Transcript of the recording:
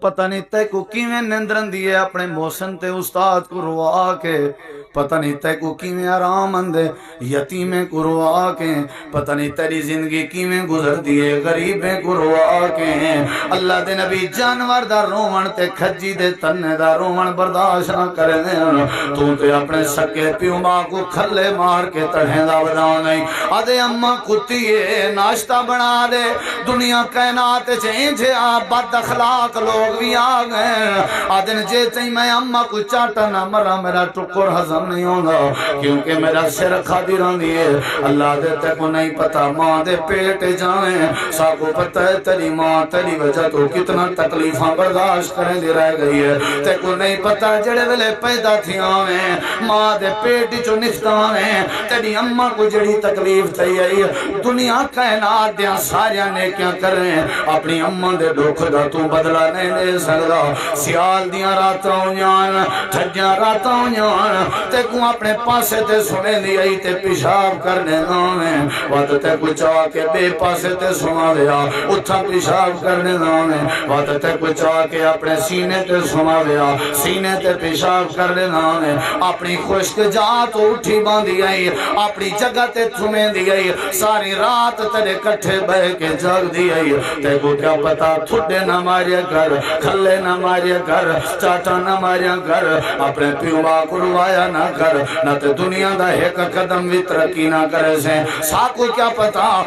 پتہ نہیں تے کو کیویں نیندرن دیے اپنے محسن تے استاد کو روا کے، پتہ نہیں تے کو کیویں آرام اندے یتیمیں کو روا کے، پتہ نہیں تیری زندگی کیویں گزر دیے غریبیں کو روا کے۔ اللہ دے نبی جانور دا رومن تے کھجی دے تنے دا رومن برداشت نہ کرے دے، تو تے اپنے سکے پیو ماں کو کھلے مار کے تڑھیں دا بدا نہیں۔ آدھے اماں کتیے ناشتہ بنا دے، دنیا کائنات چینجے بد اخلاق لوگ بھی آ گئے، آدھن جے چاہی میں اماں کو چاٹا نہ مرا میرا ٹکر ہضم نہیں ہوگا، کیونکہ میرا سر کھادی رہن دیئے۔ اللہ دے تے کو نہیں پتا ماں دے پیٹ جائیں، سا کو پتہ ہے تیری ماں تیری وجہ تو کتنا تکلیفاں برداشت کریں دی رہ گئی ہے، تے کو نہیں پتا جڑے ویلے پیدا تھی آویں ماں دے پیٹ جو نکتا آویں تیری اماں کو جڑی تکلیف تھی آئی۔ دنیا کائنات دیاں ساریاں نیکیاں کریں، اپنی اماں دے دکھ دا تو بدلہ نہیں دے سکدا۔ سیال دیاں راتاں ہویاں ٹھڈیاں راتاں ہویاں تے کو اپنے پاسے تے سنے دی آئی تے پیشاب کرنے داویں، وقت تے کو چاہ کے بے پاسے تے سنا دیا اتھا پیشاب کرنے داویں، وقت تے کو چاہ کے اپنے سینے تے سنا دیا سینے تے پیشاب کرنے داویں، اپنی خشک جا تو اٹھی باندھی آئی اپنی جگہ تے تھمیں دی آئی، ساری رات تیرے کٹھے بہ کے جاگ دی آئی، تے کو کیا پتا تھوڑے نہ ماریا کر کھلے نہ ماریا کر چاٹا نہ ماریا کر، اپنے پیو ماں کو روایا نہ کر، نہ تے دنیا دا ایک قدم بھی ترقی نہ کرے سے، سا کو کیا پتا